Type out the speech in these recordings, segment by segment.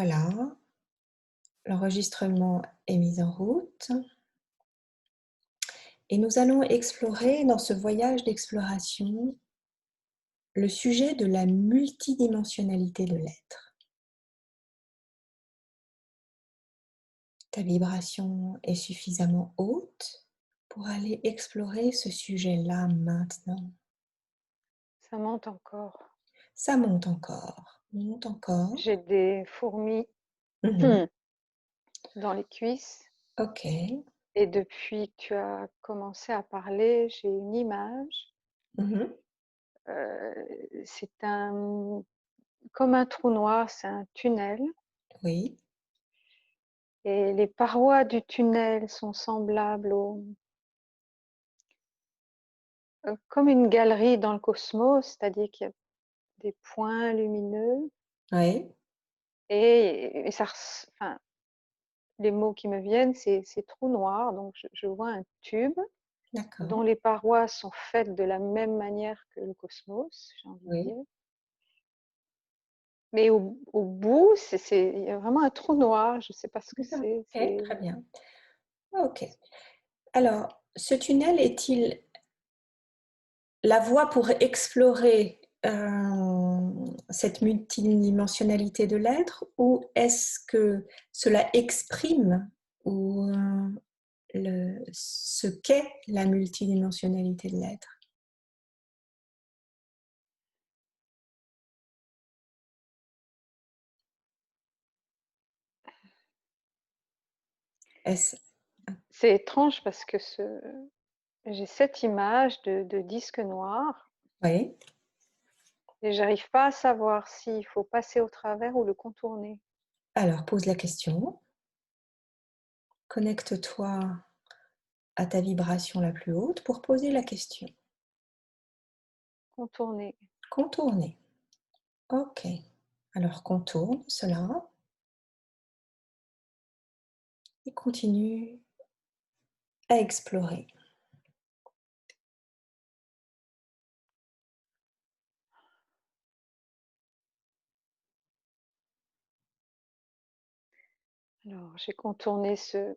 Voilà, l'enregistrement est mis en route et nous allons explorer dans ce voyage d'exploration le sujet de la multidimensionnalité de l'être. Ta vibration est suffisamment haute pour aller explorer ce sujet-là maintenant. Ça monte encore. Ça monte encore. J'ai des fourmis Mmh. dans les cuisses OK. et depuis que tu as commencé à parler, j'ai une image. Mmh. C'est comme un trou noir, c'est un tunnel Oui, et les parois du tunnel sont semblables comme une galerie dans le cosmos, c'est-à-dire qu'il y a des points lumineux oui, et enfin, les mots qui me viennent, c'est trou noir, donc je vois un tube dont d'accord. les parois sont faites de la même manière que le cosmos, j'ai envie de Oui, dire. Mais au bout, il y a vraiment un trou noir, je ne sais pas ce que d'accord. c'est. OK, très bien. OK. Alors, ce tunnel est-il la voie pour explorer, cette multidimensionnalité de l'être ou est-ce que cela exprime ou, ce qu'est la multidimensionnalité de l'être? Est-ce C'est étrange parce que j'ai cette image de disque noir Oui. et j'arrive pas à savoir s'il faut passer au travers ou le contourner. Alors pose la question, connecte-toi à ta vibration la plus haute pour poser la question. Contourner. Contourner. OK. Alors contourne cela et continue à explorer. Alors, j'ai contourné ce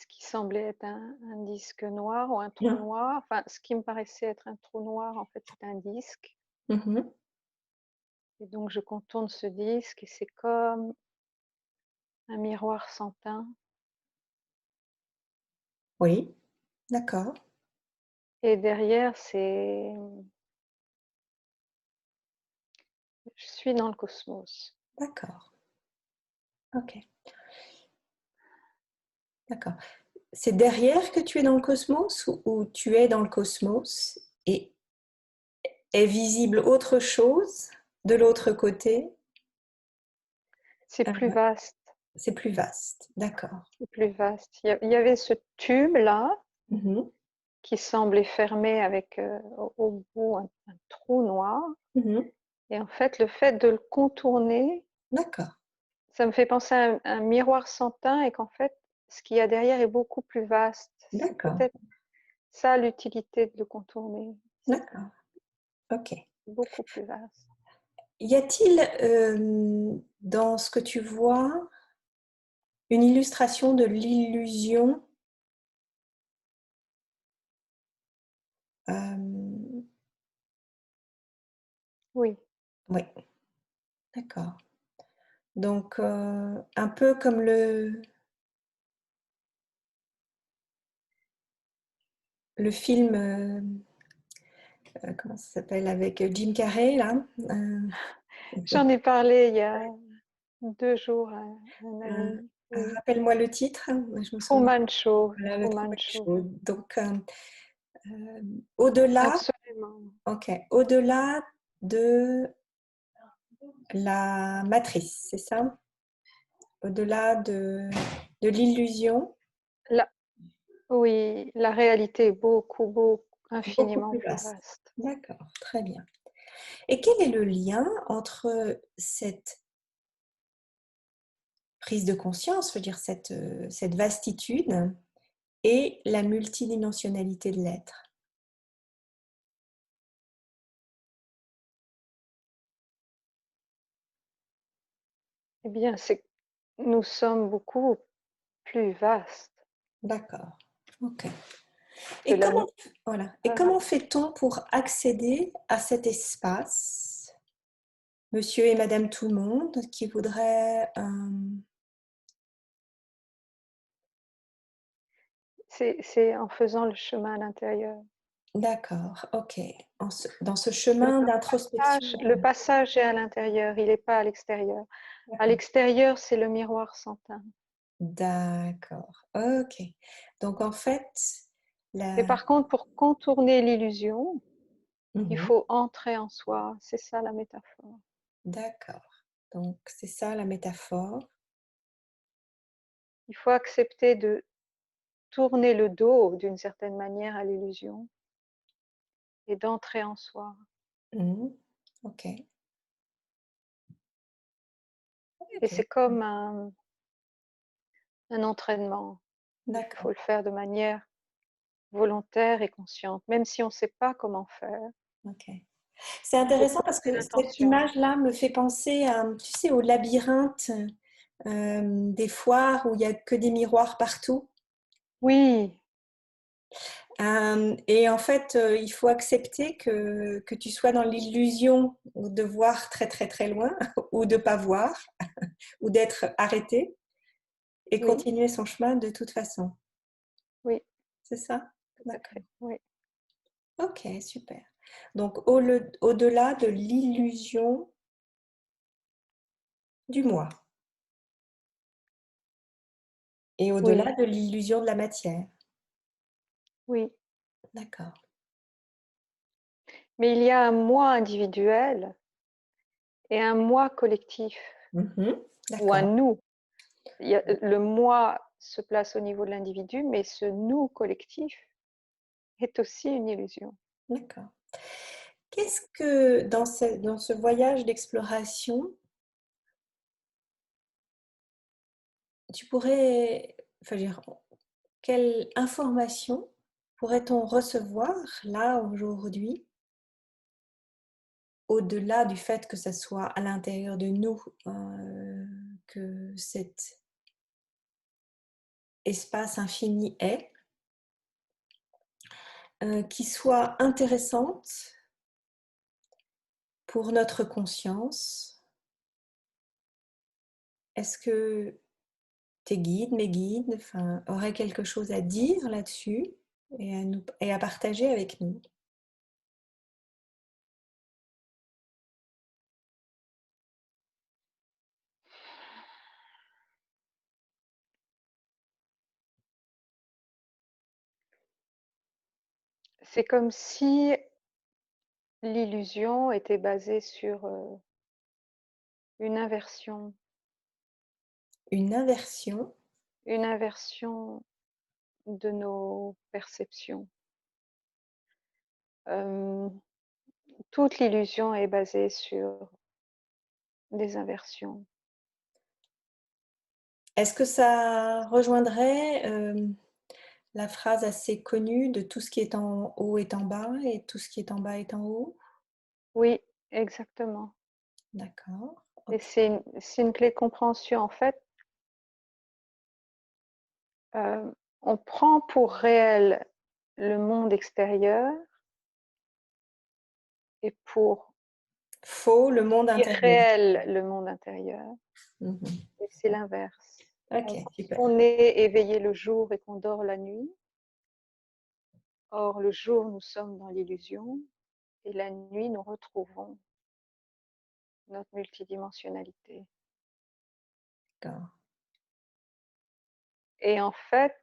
qui semblait être un disque noir ou un trou Bien. noir. Enfin, ce qui me paraissait être un trou noir, en fait, c'est un disque. Mmh. Et donc, je contourne ce disque et c'est comme un miroir sans teint. Oui, d'accord, Et derrière, je suis dans le cosmos. d'accord. OK, d'accord. C'est derrière que tu es dans le cosmos ou tu es dans le cosmos et est visible autre chose de l'autre côté? C'est plus Heu, vaste, c'est plus vaste, d'accord. c'est plus vaste. Il y avait ce tube-là Mmh. qui semblait fermé avec au bout un trou noir. Mmh. Et en fait, le fait de le contourner, D'accord, ça me fait penser à un miroir sans teint et qu'en fait, ce qu'il y a derrière est beaucoup plus vaste. C'est d'accord, peut-être ça l'utilité de le contourner. d'accord, OK. Beaucoup plus vaste. Y a-t-il, dans ce que tu vois, une illustration de l'illusion? Hem, Oui, oui, d'accord. Donc, un peu comme le film, comment ça s'appelle? Avec, Jim Carrey là, j'en ai parlé il y a 2 jours à un ami. Oui, rappelle-moi le titre? Je me souviens. Truman Show, Voilà, le Truman Truman Show. Show. Donc, au-delà Absolument. OK, au-delà de la matrice, c'est ça? Au-delà de l'illusion, La Oui, la réalité est beaucoup infiniment plus plus vaste. vaste. D'accord, très bien. Et quel est le lien entre cette prise de conscience, je veux dire cette vastitude et la multidimensionnalité de l'être? Eh bien, c'est nous sommes beaucoup plus vastes D'accord. Ok. que Et la comment, no- voilà. Et ah, comment fait-on pour accéder à cet espace, monsieur et madame tout le monde, qui voudrait... c'est en faisant le chemin à l'intérieur. D'accord, ok. Dans ce Le chemin d'introspection. le passage est à l'intérieur, il n'est pas à l'extérieur. À D'accord. l'extérieur, c'est le miroir sans teint. D'accord. Ok. Donc en fait, Mais la... par contre, pour contourner l'illusion, il Mhm. faut entrer en soi. C'est ça la métaphore. D'accord. Donc c'est ça la métaphore. Il faut accepter de tourner le dos d'une certaine manière à l'illusion et d'entrer en soi. Mhm. Ok. Et Ok. c'est comme un entraînement. Il faut D'accord. le faire de manière volontaire et consciente, même si on ne sait pas comment faire. Ok. C'est Il faut intéressant parce poser que cette l'intention. image-là me fait penser à, tu sais, au labyrinthe des foires où il n'y a que des miroirs partout. Oui, Et en fait, il faut accepter que tu sois dans l'illusion de voir très très très loin ou de pas voir ou d'être arrêté et oui, continuer son chemin de toute façon. oui, C'est ça? tout à D'accord. fait. Oui, Ok, super. Donc au-delà de l'illusion du moi et au-delà oui, de l'illusion de la matière. oui. D'accord. Mais il y a un moi individuel et un moi collectif, Mhm. ou un D'accord. nous. Le moi se place au niveau de l'individu, mais ce nous collectif est aussi une illusion. D'accord. Qu'est-ce que dans ce voyage d'exploration, tu pourrais, enfin, je veux dire, quelle information pourrait-on recevoir là aujourd'hui, au-delà du fait que ça soit à l'intérieur de nous, que cet espace infini est, qui soit intéressante pour notre conscience? Est-ce que tes guides, mes guides, enfin, auraient quelque chose à dire là-dessus et à partager avec nous? C'est comme si l'illusion était basée sur une inversion, Une inversion. une inversion de nos perceptions. Euh, Toute l'illusion est basée sur des inversions. Est-ce que ça rejoindrait la phrase assez connue de tout ce qui est en haut est en bas et tout ce qui est en bas est en haut? Oui, exactement. D'accord, Et ok. c'est une clé de compréhension. En fait, euh, on prend pour réel le monde extérieur et pour Faux, le monde intérieur. irréel le monde intérieur. Mhm. Et c'est l'inverse. On Ok, pense super. qu'on est éveillé le jour et qu'on dort la nuit. Or, le jour, nous sommes dans l'illusion et la nuit, nous retrouvons notre multidimensionnalité. D'accord. Et en fait,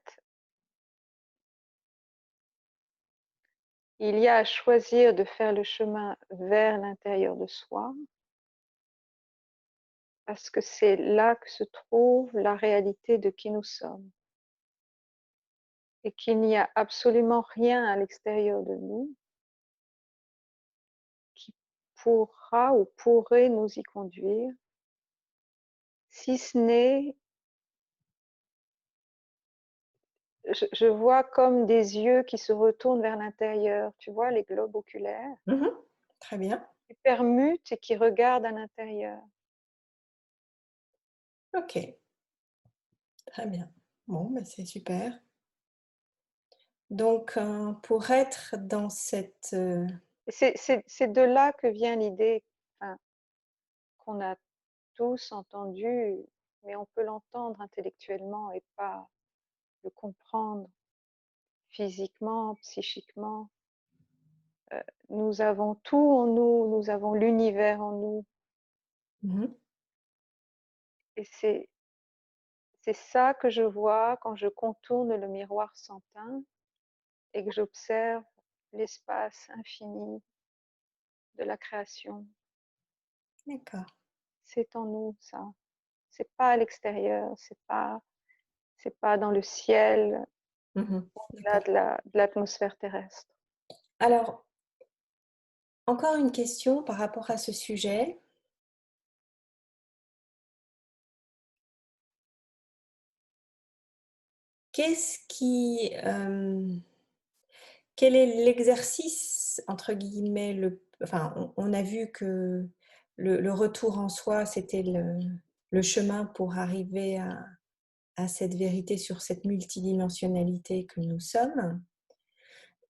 il y a à choisir de faire le chemin vers l'intérieur de soi, parce que c'est là que se trouve la réalité de qui nous sommes. Et qu'il n'y a absolument rien à l'extérieur de nous qui pourra ou pourrait nous y conduire, si ce n'est, je vois comme des yeux qui se retournent vers l'intérieur, tu vois, les globes oculaires, Mhm. Très bien. qui permutent et qui regardent à l'intérieur. OK, très bien. Bon, bah, c'est super. Donc, pour être dans cette, Et c'est de là que vient l'idée, enfin, qu'on a tous entendu, mais on peut l'entendre intellectuellement et pas le comprendre physiquement, psychiquement. Nous avons tout en nous, nous avons l'univers en nous, mmh et c'est ça que je vois quand je contourne le miroir sans teint et que j'observe l'espace infini de la création. d'accord. C'est en nous, ça. C'est pas à l'extérieur, c'est pas dans le ciel, Mmh. au-delà D'accord. de l'atmosphère terrestre. Alors, encore une question par rapport à ce sujet. Qu'est-ce qui, quel est l'exercice entre guillemets enfin, on a vu que le retour en soi, c'était le chemin pour arriver à cette vérité sur cette multidimensionnalité que nous sommes.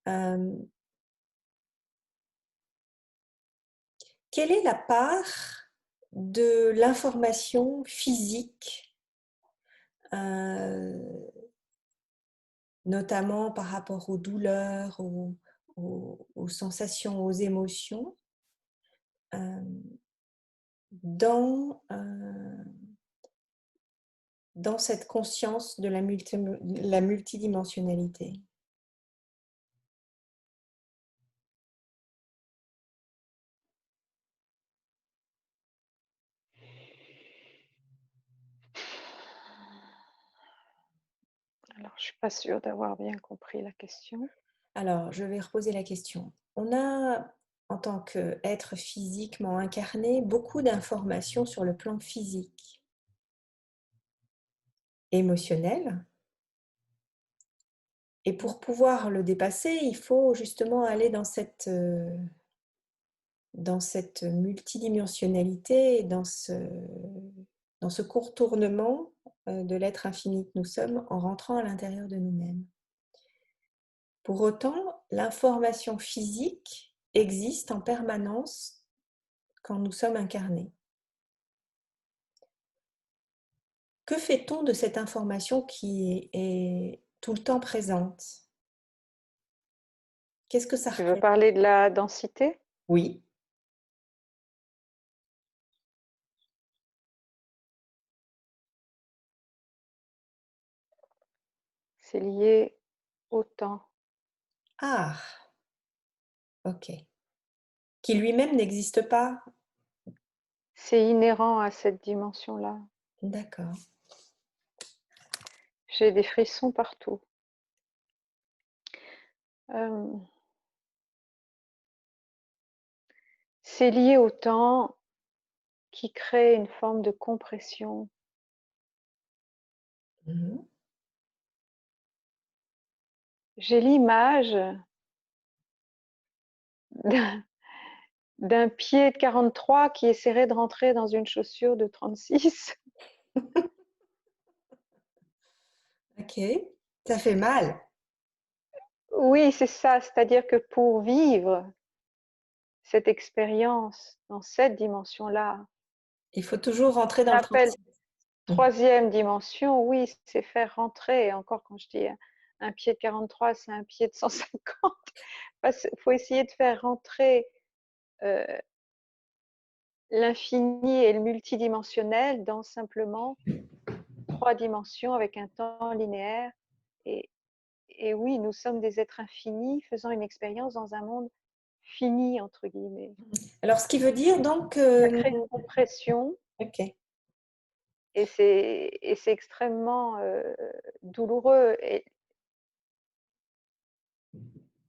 Hem, Quelle est la part de l'information physique, heu, notamment par rapport aux douleurs, aux sensations, aux émotions, hem, dans, dans cette conscience de la multidimensionnalité? Alors, je suis pas sûre d'avoir bien compris la question. Alors, je vais reposer la question. On a, en tant qu'être physiquement incarné, beaucoup d'informations sur le plan physique, émotionnel, et Mmh. pour pouvoir le dépasser, il faut justement aller dans cette multidimensionnalité, dans ce contournement, de l'être infini que nous sommes en rentrant à l'intérieur de nous-mêmes. Pour autant, l'information physique existe en permanence quand nous sommes incarnés. Que fait-on de cette information qui est tout le temps présente? Qu'est-ce que ça Tu veux représente? parler de la densité? Oui. C'est lié au temps. Ah! OK. Qui lui-même n'existe pas? C'est inhérent à cette dimension-là. D'accord. J'ai des frissons partout. Hem, c'est lié au temps qui crée une forme de compression. Mmh. J'ai l'image d'un d'un pied de 43 qui essaierait de rentrer dans une chaussure de 36. OK. Ça fait mal. Oui, c'est ça, c'est-à-dire que pour vivre cette expérience dans cette dimension-là, Il faut toujours rentrer dans on le appelle 36. Mmh. troisième dimension, oui, c'est faire rentrer, et encore quand je dis un pied de 43, c'est un pied de 150. Il faut essayer de faire rentrer euh, l'infini et le multidimensionnel dans simplement 3 dimensions avec un temps linéaire. Et, et oui, nous sommes des êtres infinis faisant une expérience dans un monde fini, entre guillemets. Alors, ce qui veut dire donc Ça que crée une compression, OK. et c'est extrêmement douloureux.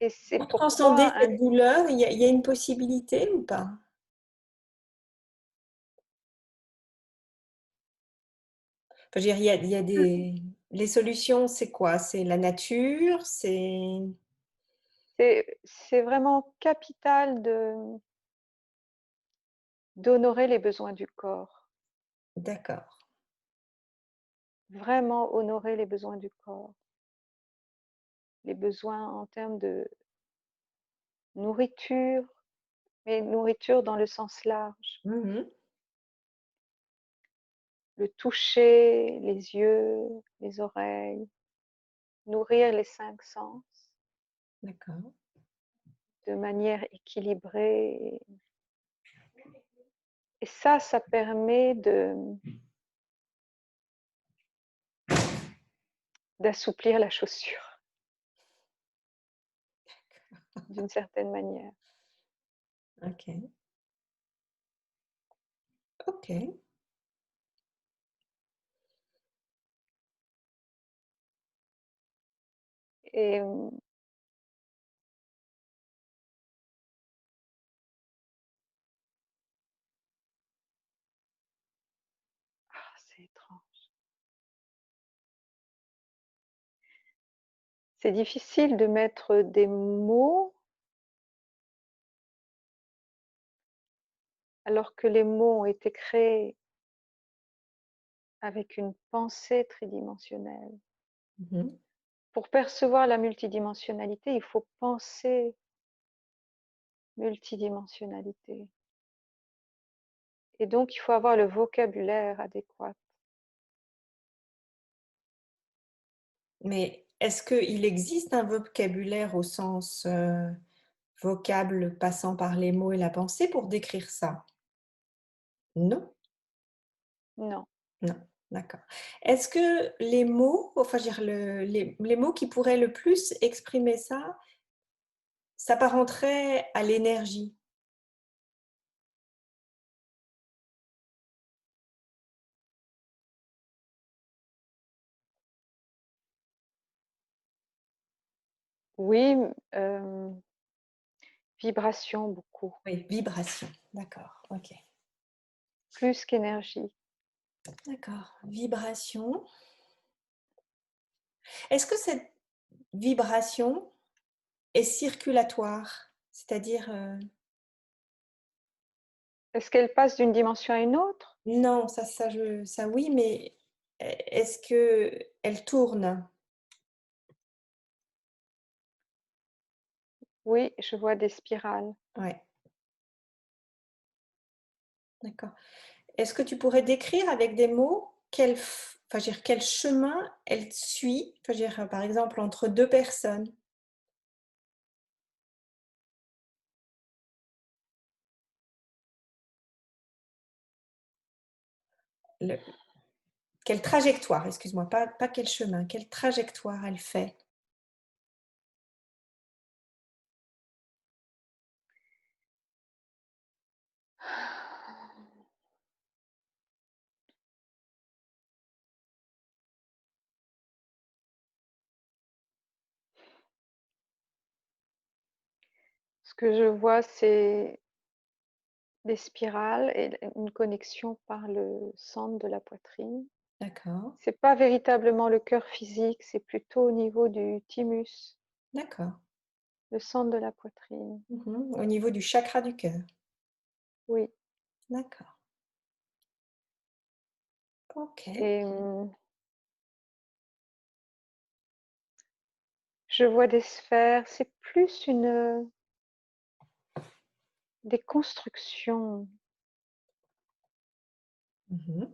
Et c'est Pour transcender pourquoi cette douleur, il y a une possibilité ou pas? Enfin, je veux dire, il y a des les solutions, c'est quoi? C'est la nature? C'est c'est vraiment capital d'honorer les besoins du corps. d'accord. vraiment honorer les besoins du corps, les besoins en termes de nourriture, mais nourriture dans le sens large, Mmh. le toucher, les yeux, les oreilles, nourrir les 5 sens D'accord. de manière équilibrée et ça permet de d'assouplir la chaussure d'une certaine manière. OK. OK. Et c'est étrange. C'est difficile de mettre des mots, alors que les mots ont été créés avec une pensée tridimensionnelle. Mmh. Pour percevoir la multidimensionnalité, il faut penser multidimensionnalité et donc il faut avoir le vocabulaire adéquat. Mais est-ce qu'il existe un vocabulaire au sens, vocable passant par les mots et la pensée pour décrire ça? Non? Non, Non, d'accord. Est-ce que les mots, enfin, je veux dire les mots qui pourraient le plus exprimer ça, s'apparenteraient à l'énergie? oui, vibration beaucoup, Oui, vibration, d'accord, OK. plus qu'énergie. D'accord, vibration. Est-ce que cette vibration est circulatoire? C'est-à-dire, Est-ce qu'elle passe d'une dimension à une autre? non, ça oui, mais est-ce qu'elle tourne? Oui, je vois des spirales. Ouais, d'accord. Est-ce que tu pourrais décrire avec des mots enfin, je veux dire, quel chemin elle suit? Enfin, je veux dire, par exemple, entre 2 personnes? Le Quelle trajectoire, excuse-moi, pas quel chemin, quelle trajectoire elle fait? Ce que je vois, c'est des spirales et une connexion par le centre de la poitrine. D'accord, C'est pas véritablement le cœur physique, c'est plutôt au niveau du thymus, d'accord. le centre de la poitrine. Mmh. Au niveau du chakra du cœur. Oui, D'accord. OK. et je vois des sphères, c'est plus des constructions. Mmh.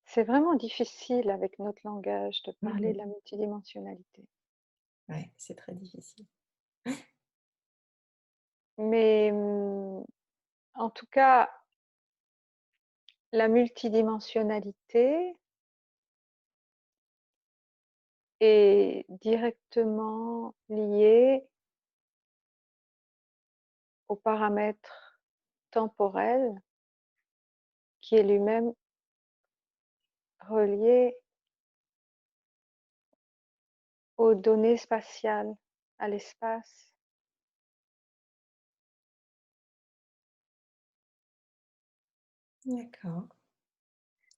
C'est vraiment difficile avec notre langage de parler Mmh. de la multidimensionnalité. Ouais, c'est très difficile. Mais, en tout cas, la multidimensionnalité est directement liée au paramètre temporel qui est lui-même relié aux données spatiales, à l'espace. D'accord.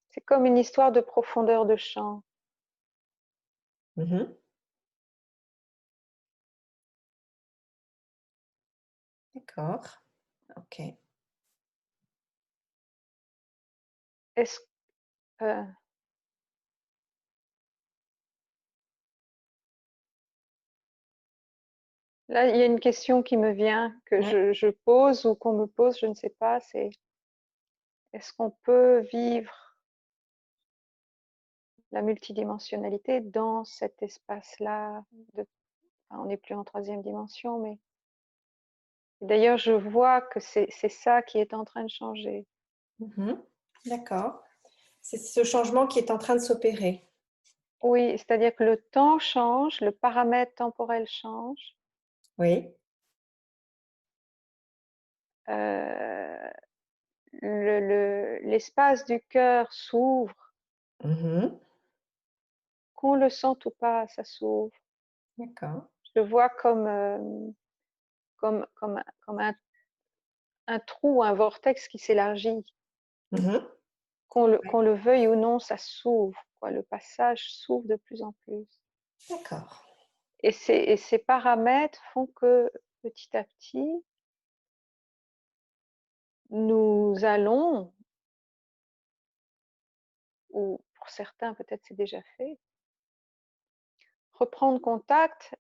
C'est comme une histoire de profondeur de champ. Mmh. D'accord. OK. Est-ce Là, il y a une question qui me vient, que Ouais. je pose ou qu'on me pose, je ne sais pas, c'est est-ce qu'on peut vivre la multidimensionnalité dans cet espace-là enfin, on n'est plus en troisième dimension, mais d'ailleurs, je vois que c'est ça qui est en train de changer. Mhm. D'accord. C'est ce changement qui est en train de s'opérer. Oui, c'est-à-dire que le temps change, le paramètre temporel change, Oui. euh, l'espace du cœur s'ouvre, Mhm. qu'on le sente ou pas, ça s'ouvre. D'accord. Je le vois comme un trou, un vortex qui s'élargit. Mhm. Qu'on le veuille ou non, ça s'ouvre, quoi. Le passage s'ouvre de plus en plus. D'accord. Et ces paramètres font que petit à petit, nous allons, ou pour certains peut-être c'est déjà fait, reprendre contact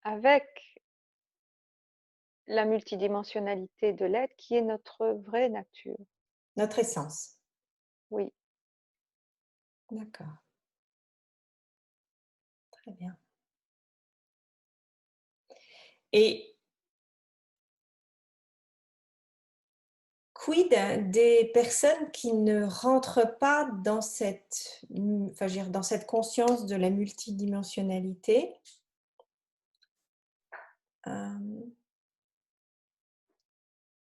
avec la multidimensionnalité de l'être qui est notre vraie nature. Notre essence. Oui, D'accord. Très bien. Et quid des personnes qui ne rentrent pas dans cette, enfin, je veux dire, dans cette conscience de la multidimensionnalité? Hem,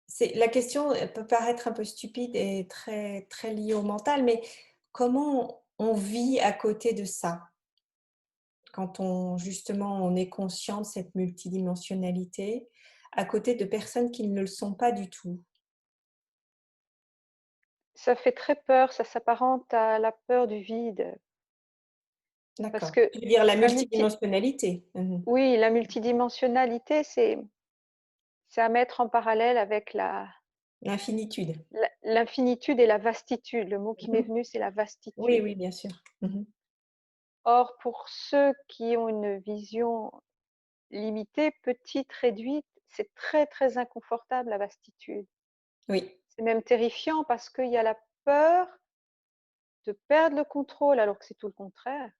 c'est la question, elle peut paraître un peu stupide et très très liée au mental, mais comment on vit à côté de ça? Quand on justement, on est conscient de cette multidimensionnalité, à côté de personnes qui ne le sont pas du tout? ça fait très peur, ça s'apparente à la peur du vide. Parce D'accord. que Tu veux dire la la multi, multidimensionnalité? Mmh. oui, la multidimensionnalité, c'est à mettre en parallèle avec L'infinitude. l'infinitude et la vastitude. Le mot qui m'est Mmh. venu, c'est la Oui, vastitude. oui, bien sûr. Mmh. Or, pour ceux qui ont une vision limitée, petite, réduite, c'est très, très inconfortable la vastitude. Oui. C'est même terrifiant parce qu'il y a la peur de perdre le contrôle, alors que c'est tout le contraire.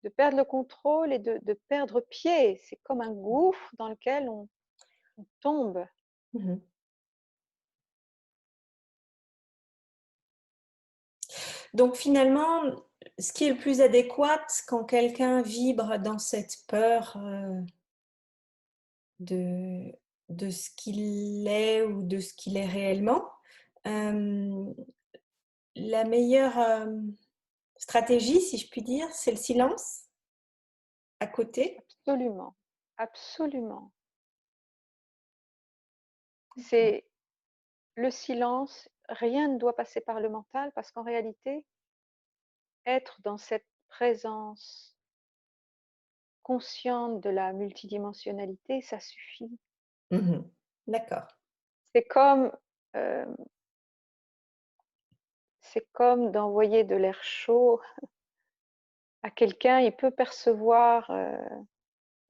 De perdre le contrôle et de perdre pied. C'est comme un gouffre dans lequel on tombe. Mmh. Donc finalement, ce qui est le plus adéquat quand quelqu'un vibre dans cette peur, de ce qu'il est ou de ce qu'il est réellement, hem, la meilleure, stratégie, si je puis dire, c'est le silence à côté? Absolument, absolument. D'accord. C'est le silence, rien ne doit passer par le mental parce qu'en réalité, être dans cette présence consciente de la multidimensionnalité, ça suffit. Mmh. D'accord. C'est comme, hem, c'est comme d'envoyer de l'air chaud à quelqu'un, il peut percevoir,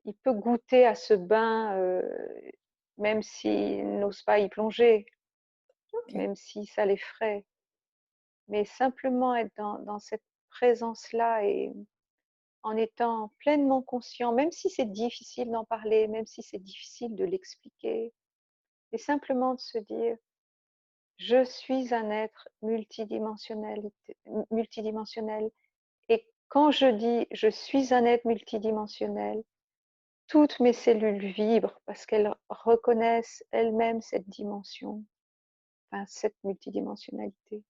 il peut goûter à ce bain, même s'il n'ose pas y plonger, OK. même si ça l'effraie. Mais simplement être dans cette présence-là et en étant pleinement conscient, même si c'est difficile d'en parler, même si c'est difficile de l'expliquer, et simplement de se dire: «Je suis un être multidimensionnel et quand je dis: "Je suis un être multidimensionnel", toutes mes cellules vibrent parce qu'elles reconnaissent elles-mêmes cette dimension, enfin cette multidimensionnalité».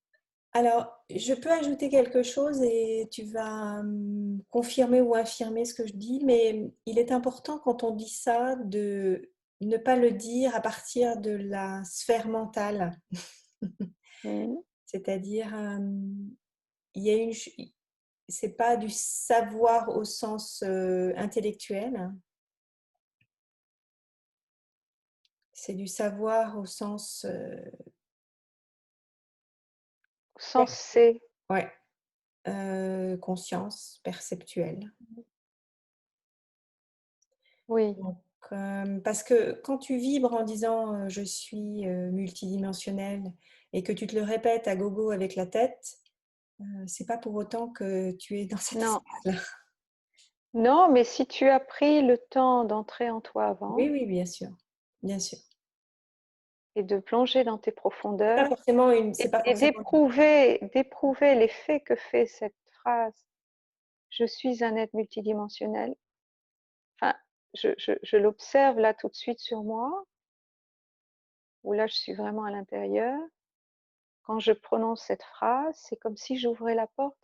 Alors, je peux ajouter quelque chose et tu vas, confirmer ou infirmer ce que je dis, mais il est important quand on dit ça de ne pas le dire à partir de la sphère mentale. Mmh. C'est-à-dire, il y a une ch c'est pas du savoir au sens, intellectuel, c'est du savoir au sens, per Sensé. ouais, conscience, perceptuelle. Oui. Donc, parce que quand tu vibres en disant je suis multidimensionnel et que tu te le répètes à gogo avec la tête, c'est pas pour autant que tu es dans cet Non, espace-là. non, mais si tu as pris le temps d'entrer en toi avant Oui, oui, bien sûr, bien sûr. et de plonger dans tes C'est pas profondeurs forcément une, c'est pas et forcément. d'éprouver l'effet que fait cette phrase, je suis un être multidimensionnel. Enfin, je l'observe là tout de suite sur moi, où là je suis vraiment à l'intérieur. Quand je prononce cette phrase, c'est comme si j'ouvrais la porte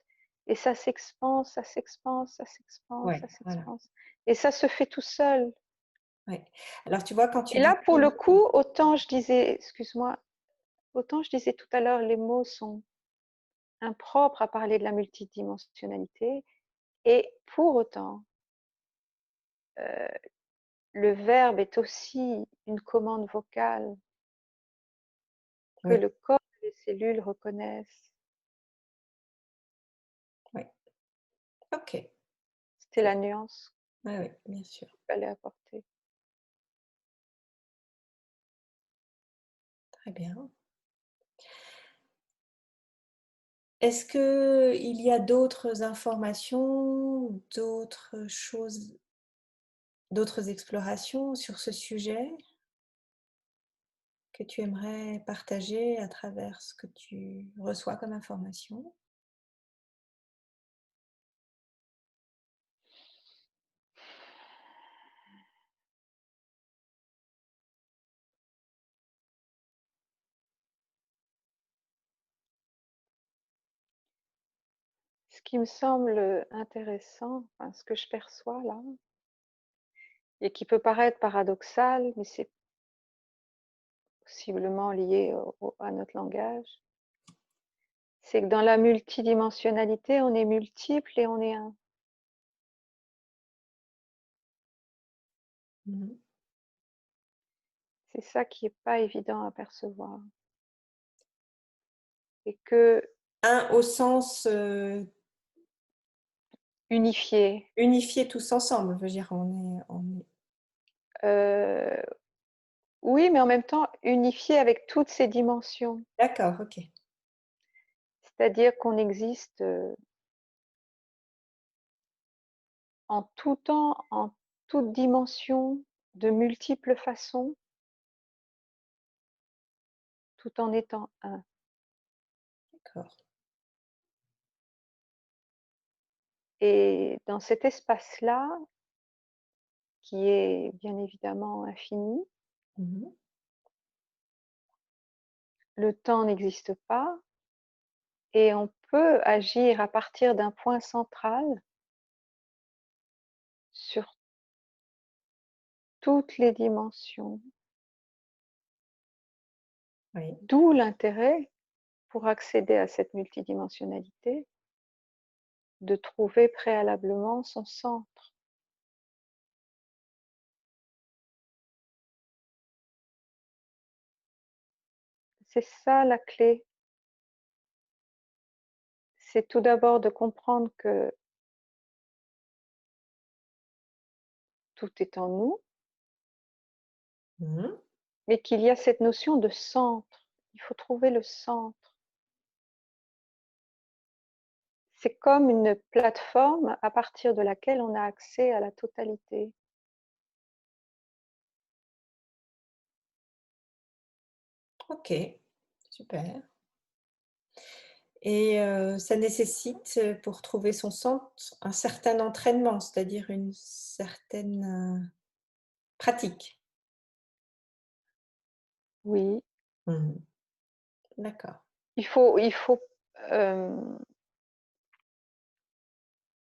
et ça s'expanse, ça s'expanse, ça s'expanse, Ouais, ça voilà. s'expanse. Et ça se fait tout seul. Ouais. Alors tu vois quand tu Et là, dis pour le coup, autant je disais, excuse-moi, autant je disais tout à l'heure, les mots sont impropres à parler de la multidimensionnalité, et pour autant, euh, le verbe est aussi une commande vocale que oui, le corps et les cellules reconnaissent. oui. Ok. C'était la nuance Oui, oui, bien sûr. qu'il fallait apporter. Très bien. Est-ce que il y a d'autres informations, d'autres choses, d'autres explorations sur ce sujet que tu aimerais partager à travers ce que tu reçois comme information? Ce qui me semble intéressant, enfin, ce que je perçois là, et qui peut paraître paradoxal, mais c'est possiblement lié à notre langage, c'est que dans la multidimensionnalité, on est multiple et on est un. Mmh. C'est ça qui n'est pas évident à percevoir. Et que Un au sens, unifié, unifiés tous ensemble, je veux dire, on est euh, oui, mais en même temps unifié avec toutes ces dimensions. d'accord, OK. C'est-à-dire qu'on existe en tout temps, en toute dimension, de multiples façons, tout en étant un. D'accord. Et dans cet espace-là, qui est bien évidemment infini, Mmh. le temps n'existe pas et on peut agir à partir d'un point central sur toutes les dimensions. Oui. D'où l'intérêt, pour accéder à cette multidimensionnalité, de trouver préalablement son centre. C'est ça la clé. C'est tout d'abord de comprendre que tout est en nous, Mmh. mais qu'il y a cette notion de centre. Il faut trouver le centre. C'est comme une plateforme à partir de laquelle on a accès à la totalité. OK, super. Et ça nécessite, pour trouver son centre, un certain entraînement, c'est-à-dire une certaine, pratique? Oui, Mmh. D'accord. hem,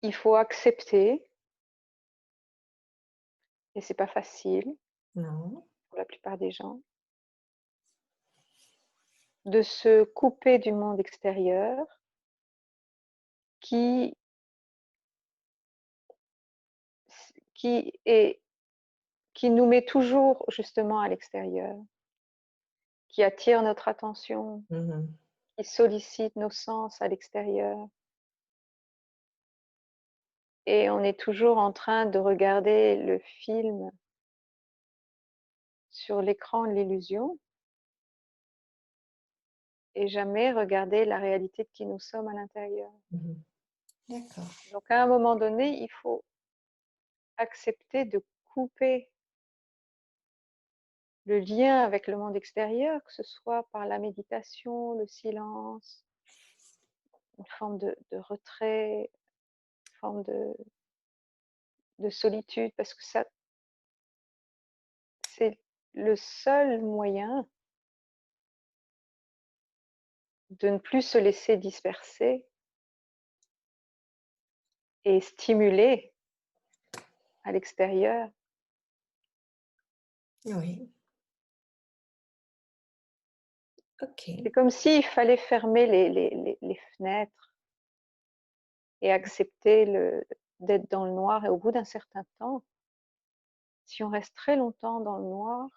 il faut accepter, et c'est pas facile Non. pour la plupart des gens, de se couper du monde extérieur qui qui est qui nous met toujours justement à l'extérieur, qui attire notre attention, Mmh mh. qui sollicite nos sens à l'extérieur. Et on est toujours en train de regarder le film sur l'écran de l'illusion et jamais regarder la réalité de qui nous sommes à l'intérieur. Mhm. D'accord. Donc à un moment donné, il faut accepter de couper le lien avec le monde extérieur, que ce soit par la méditation, le silence, une forme de retrait, une forme de solitude, parce que ça, c'est le seul moyen de ne plus se laisser disperser et stimuler à l'extérieur. Oui. Ok. C'est comme s'il fallait fermer les fenêtres et accepter d'être dans le noir. Et au bout d'un certain temps, si on reste très longtemps dans le noir,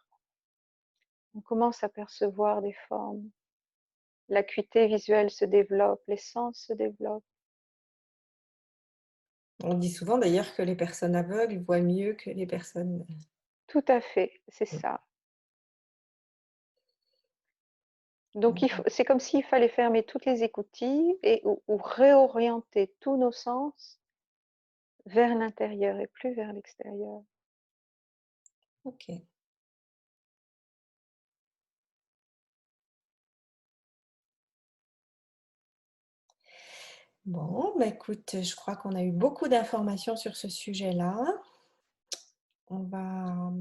on commence à percevoir des formes. L'acuité visuelle se développe, les sens se développent. On dit souvent d'ailleurs que les personnes aveugles voient mieux que les personnes. Tout à fait, c'est ça. Donc c'est comme s'il fallait fermer toutes les écoutilles et ou réorienter tous nos sens vers l'intérieur et plus vers l'extérieur. Ok. Bon, bah écoute, je crois qu'on a eu beaucoup d'informations sur ce sujet-là. On va,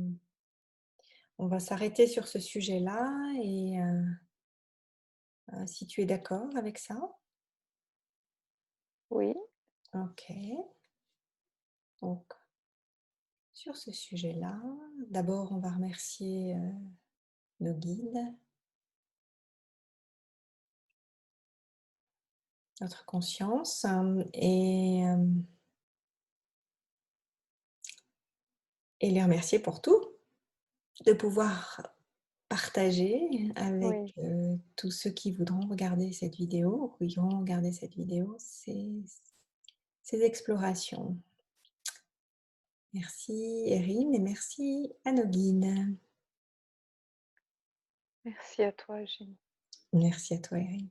on va s'arrêter sur ce sujet-là et si tu es d'accord avec ça. Oui, Ok. Donc, sur ce sujet-là, d'abord, on va remercier nos guides, notre conscience et les remercier pour tout, de pouvoir partager avec oui. tous ceux qui voudront regarder cette vidéo ou qui iront regarder cette vidéo, ces explorations. Merci Erin et merci à nos guides. Merci à toi, Eugénie. Merci à toi Erin.